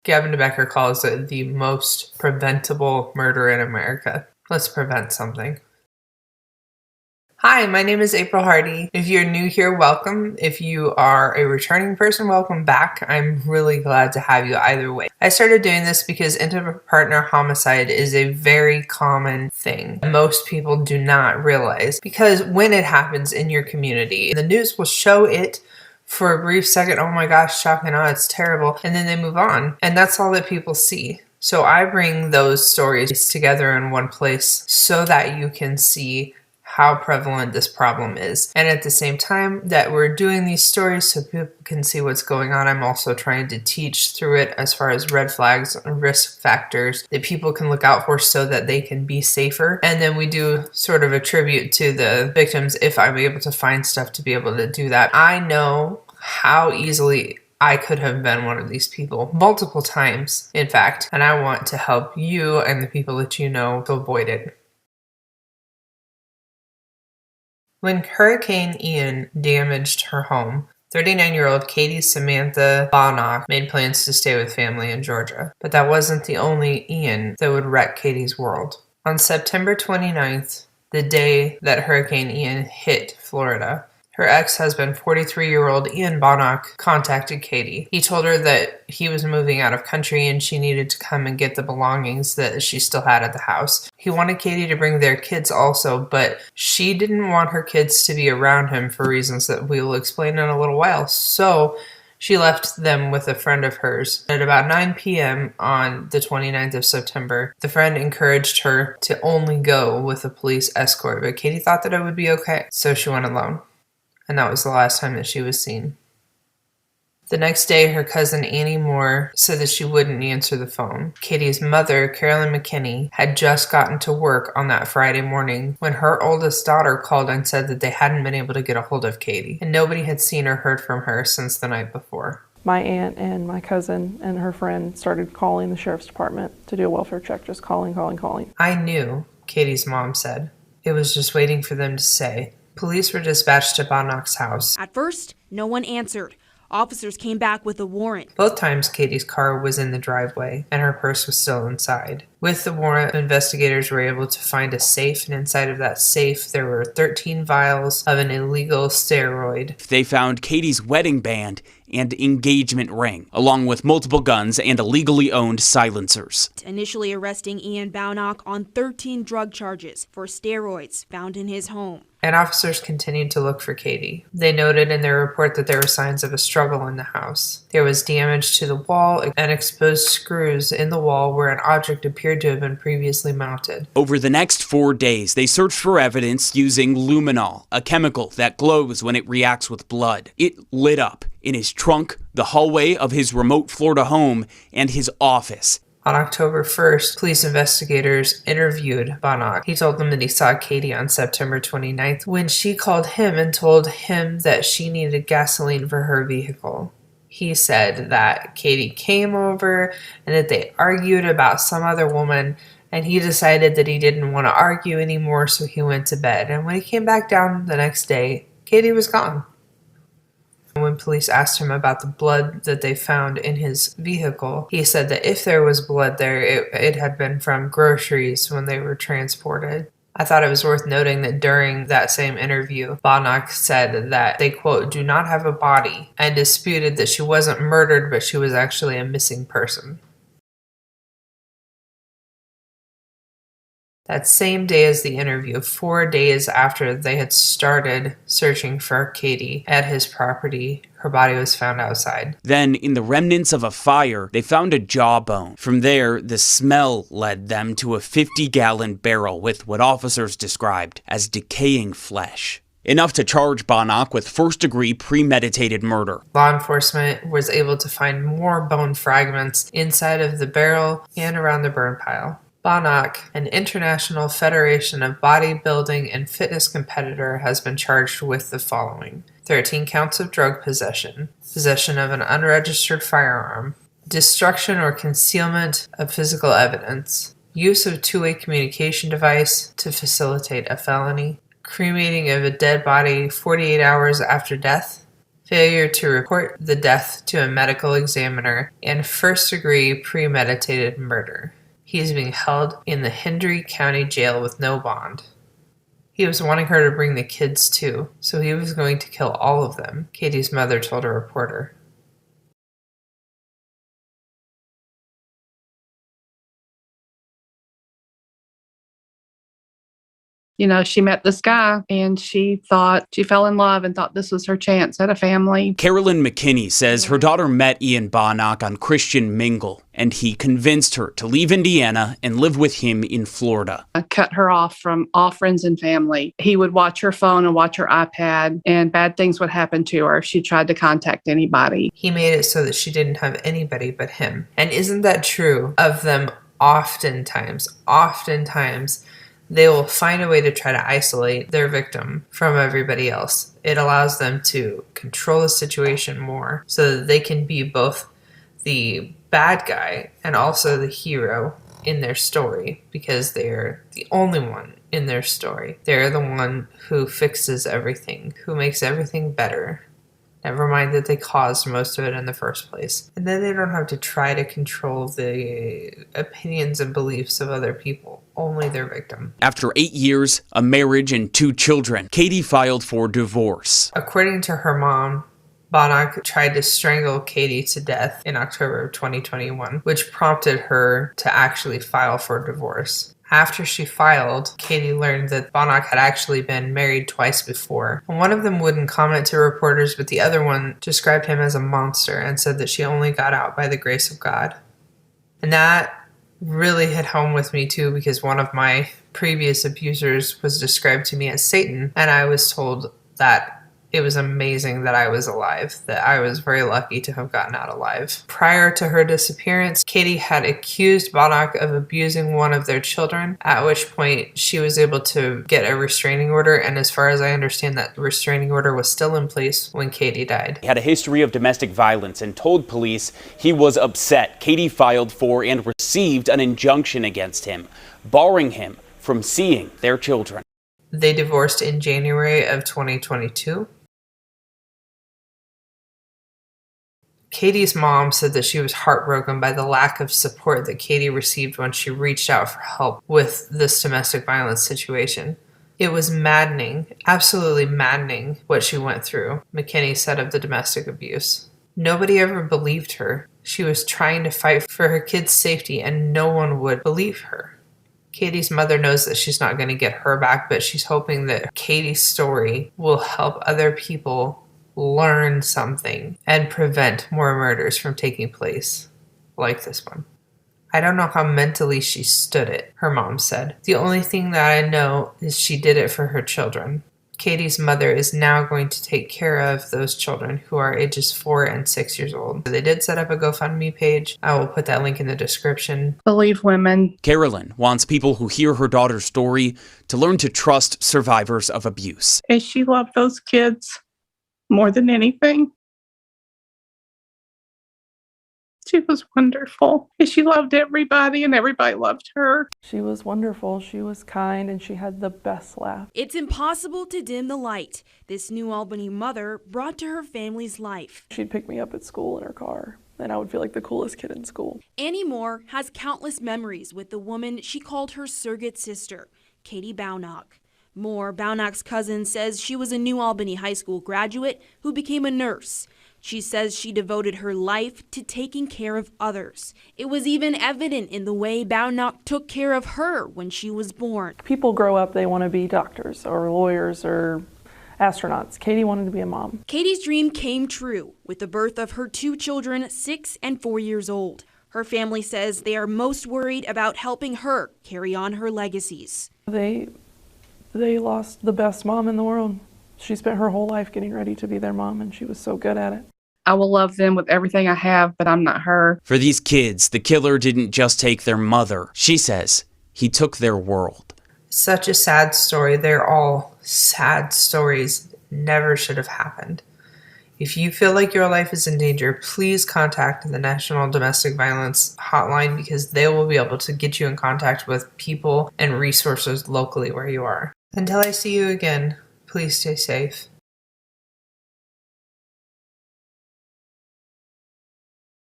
Gavin DeBecker calls it the most preventable murder in America. Let's prevent something. Hi, my name is April Hardy. If you're new here, welcome. If you are a returning person, welcome back. I'm really glad to have you either way. I started doing this because intimate partner homicide is a very common thing. Most people do not realize, because when it happens in your community, the news will show it for a brief second. Oh my gosh, shocking, oh, it's terrible. And then they move on. And that's all that people see. So I bring those stories together in one place so that you can see how prevalent this problem is. And at the same time that we're doing these stories so people can see what's going on, I'm also trying to teach through it as far as red flags and risk factors that people can look out for so that they can be safer. And then we do sort of a tribute to the victims if I'm able to find stuff to be able to do that. I know how easily I could have been one of these people multiple times, in fact, and I want to help you and the people that you know to avoid it. When Hurricane Ian damaged her home, 39-year-old Katie Samantha Baunach made plans to stay with family in Georgia. But that wasn't the only Ian that would wreck Katie's world. On September 29th, the day that Hurricane Ian hit Florida, her ex-husband, 43-year-old Ian Baunach, contacted Katie. He told her that he was moving out of country and she needed to come and get the belongings that she still had at the house. He wanted Katie to bring their kids also, but she didn't want her kids to be around him for reasons that we will explain in a little while. So she left them with a friend of hers. At about 9 p.m. on the 29th of September, the friend encouraged her to only go with a police escort, but Katie thought that it would be okay, so she went alone. And that was the last time that she was seen. The next day, her cousin Annie Moore said that she wouldn't answer the phone. Katie's mother, Carolyn McKinney, had just gotten to work on that Friday morning when her oldest daughter called and said that they hadn't been able to get a hold of Katie, and nobody had seen or heard from her since the night before. My aunt and my cousin and her friend started calling the sheriff's department to do a welfare check, just calling. I knew, Katie's mom said. It was just waiting for them to say. Police were dispatched to Baunach's house. At first, no one answered. Officers came back with a warrant. Both times, Katie's car was in the driveway, and her purse was still inside. With the warrant, investigators were able to find a safe, and inside of that safe, there were 13 vials of an illegal steroid. They found Katie's wedding band and engagement ring, along with multiple guns and illegally owned silencers. Initially arresting Ian Baunach on 13 drug charges for steroids found in his home. And officers continued to look for Katie. They noted in their report that there were signs of a struggle in the house. There was damage to the wall and exposed screws in the wall where an object appeared to have been previously mounted. Over the next 4 days, they searched for evidence using luminol, a chemical that glows when it reacts with blood. It lit up in his trunk, the hallway of his remote Florida home, and his office. On October 1st, police investigators interviewed Baunach. He told them that he saw Katie on September 29th when she called him and told him that she needed gasoline for her vehicle. He said that Katie came over and that they argued about some other woman, and he decided that he didn't want to argue anymore, so he went to bed. And when he came back down the next day, Katie was gone. When police asked him about the blood that they found in his vehicle, he said that if there was blood there, it had been from groceries when they were transported. I thought it was worth noting that during that same interview, Baunach said that they, quote, do not have a body, and disputed that she wasn't murdered, but she was actually a missing person. That same day as the interview, 4 days after they had started searching for Katie at his property, her body was found outside. Then, in the remnants of a fire, they found a jawbone. From there, the smell led them to a 50-gallon barrel with what officers described as decaying flesh. Enough to charge Baunach with first-degree premeditated murder. Law enforcement was able to find more bone fragments inside of the barrel and around the burn pile. Baunach, an International Federation of Bodybuilding and Fitness competitor, has been charged with the following: 13 counts of drug possession, possession of an unregistered firearm, destruction or concealment of physical evidence, use of two-way communication device to facilitate a felony, cremating of a dead body 48 hours after death, failure to report the death to a medical examiner, and first-degree premeditated murder. He is being held in the Hendry County Jail with no bond. He was wanting her to bring the kids too, so he was going to kill all of them, Katie's mother told a reporter. You know, she met this guy and she fell in love and thought this was her chance at a family. Carolyn McKinney says her daughter met Ian Baunach on Christian Mingle, and he convinced her to leave Indiana and live with him in Florida. I cut her off from all friends and family. He would watch her phone and watch her iPad, and bad things would happen to her if she tried to contact anybody. He made it so that she didn't have anybody but him. And isn't that true of them oftentimes? Oftentimes, they will find a way to try to isolate their victim from everybody else. It allows them to control the situation more so that they can be both the bad guy and also the hero in their story, because they're the only one in their story. They're the one who fixes everything, who makes everything better. Never mind that they caused most of it in the first place. And then they don't have to try to control the opinions and beliefs of other people, only their victim. After 8 years, a marriage, and 2 children, Katie filed for divorce. According to her mom, Baunach tried to strangle Katie to death in October of 2021, which prompted her to actually file for divorce. After she filed, Katie learned that Baunach had actually been married twice before. And one of them wouldn't comment to reporters, but the other one described him as a monster and said that she only got out by the grace of God. And that really hit home with me too, because one of my previous abusers was described to me as Satan, and I was told that it was amazing that I was alive, that I was very lucky to have gotten out alive. Prior to her disappearance, Katie had accused Baunach of abusing one of their children, at which point she was able to get a restraining order, and as far as I understand, that restraining order was still in place when Katie died. He had a history of domestic violence and told police he was upset. Katie filed for and received an injunction against him, barring him from seeing their children. They divorced in January of 2022. Katie's mom said that she was heartbroken by the lack of support that Katie received when she reached out for help with this domestic violence situation. It was maddening, absolutely maddening, what she went through, McKinney said of the domestic abuse. Nobody ever believed her. She was trying to fight for her kids' safety, and no one would believe her. Katie's mother knows that she's not going to get her back, but she's hoping that Katie's story will help other people learn something and prevent more murders from taking place like this one. I don't know how mentally she stood it, her mom said. The only thing that I know is she did it for her children. Katie's mother is now going to take care of those children who are ages 4 and 6 years old. They did set up a GoFundMe page. I will put that link in the description. Believe women. Carolyn wants people who hear her daughter's story to learn to trust survivors of abuse. And she loved those kids more than anything. She was wonderful. And she loved everybody, and everybody loved her. She was wonderful, she was kind, and she had the best laugh. It's impossible to dim the light this New Albany mother brought to her family's life. She'd pick me up at school in her car, and I would feel like the coolest kid in school. Annie Moore has countless memories with the woman she called her surrogate sister, Katie Baunach. Moore, Baunach's cousin, says she was a New Albany High School graduate who became a nurse. She says she devoted her life to taking care of others. It was even evident in the way Baunach took care of her when she was born. People grow up, they want to be doctors or lawyers or astronauts. Katie wanted to be a mom. Katie's dream came true with the birth of her 2 children, 6 and 4 years old. Her family says they are most worried about helping her carry on her legacies. They lost the best mom in the world. She spent her whole life getting ready to be their mom, and she was so good at it. I will love them with everything I have, but I'm not her. For these kids, the killer didn't just take their mother. She says he took their world. Such a sad story. They're all sad stories. Never should have happened. If you feel like your life is in danger, please contact the National Domestic Violence Hotline, because they will be able to get you in contact with people and resources locally where you are. Until I see you again, please stay safe.